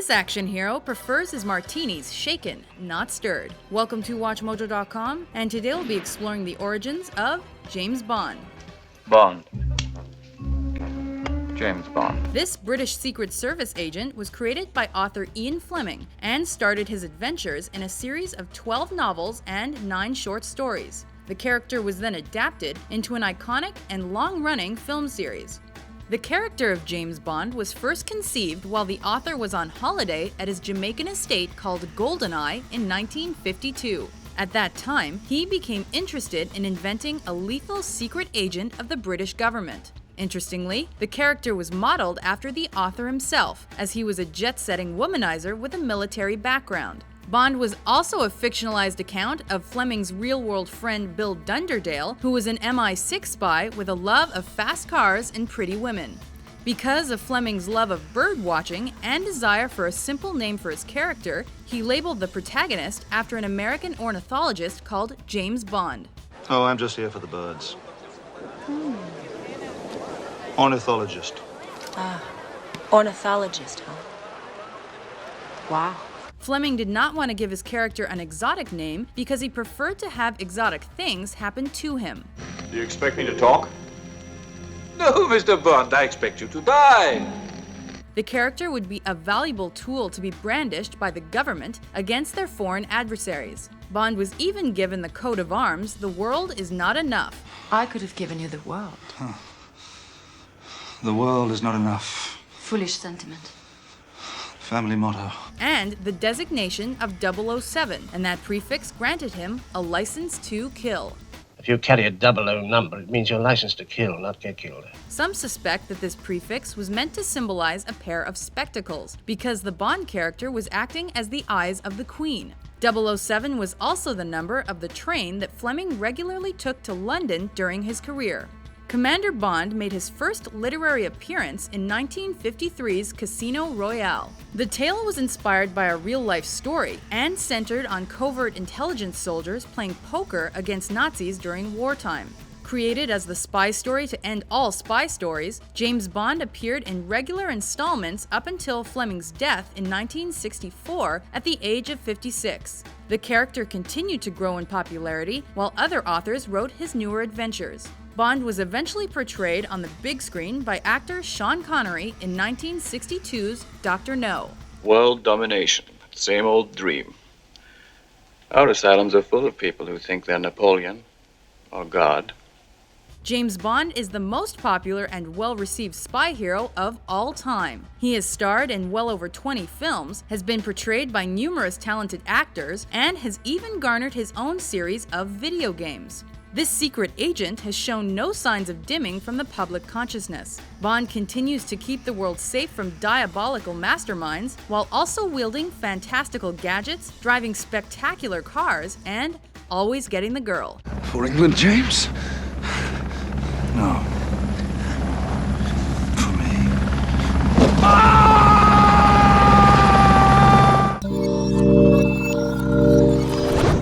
This action hero prefers his martinis shaken, not stirred. Welcome to WatchMojo.com, and today we'll be exploring the origins of James Bond. James Bond. This British Secret Service agent was created by author Ian Fleming and started his adventures in a series of 12 novels and 9 short stories. The character was then adapted into an iconic and long-running film series. The character of James Bond was first conceived while the author was on holiday at his Jamaican estate called Goldeneye in 1952. At that time, he became interested in inventing a lethal secret agent of the British government. Interestingly, the character was modeled after the author himself, as he was a jet-setting womanizer with a military background. Bond was also a fictionalized account of Fleming's real-world friend Bill Dunderdale, who was an MI6 spy with a love of fast cars and pretty women. Because of Fleming's love of bird-watching and desire for a simple name for his character, he labeled the protagonist after an American ornithologist called James Bond. Oh, I'm just here for the birds. Ornithologist. Ah, ornithologist, huh? Wow. Fleming did not want to give his character an exotic name because he preferred to have exotic things happen to him. Do you expect me to talk? No, Mr. Bond, I expect you to die. The character would be a valuable tool to be brandished by the government against their foreign adversaries. Bond was even given the coat of arms, "The world is not enough." I could have given you the world. The world is not enough. Foolish sentiment. Family motto. And the designation of 007, and that prefix granted him a license to kill. If you carry a 00 number, it means you're licensed to kill, not get killed. Some suspect that this prefix was meant to symbolize a pair of spectacles, because the Bond character was acting as the eyes of the Queen. 007 was also the number of the train that Fleming regularly took to London during his career. Commander Bond made his first literary appearance in 1953's Casino Royale. The tale was inspired by a real-life story and centered on covert intelligence soldiers playing poker against Nazis during wartime. Created as the spy story to end all spy stories, James Bond appeared in regular installments up until Fleming's death in 1964 at the age of 56. The character continued to grow in popularity while other authors wrote his newer adventures. Bond was eventually portrayed on the big screen by actor Sean Connery in 1962's Dr. No. World domination. Same old dream. Our asylums are full of people who think they're Napoleon or God. James Bond is the most popular and well-received spy hero of all time. He has starred in well over 20 films, has been portrayed by numerous talented actors, and has even garnered his own series of video games. This secret agent has shown no signs of dimming from the public consciousness. Bond continues to keep the world safe from diabolical masterminds while also wielding fantastical gadgets, driving spectacular cars, and always getting the girl. For England, James.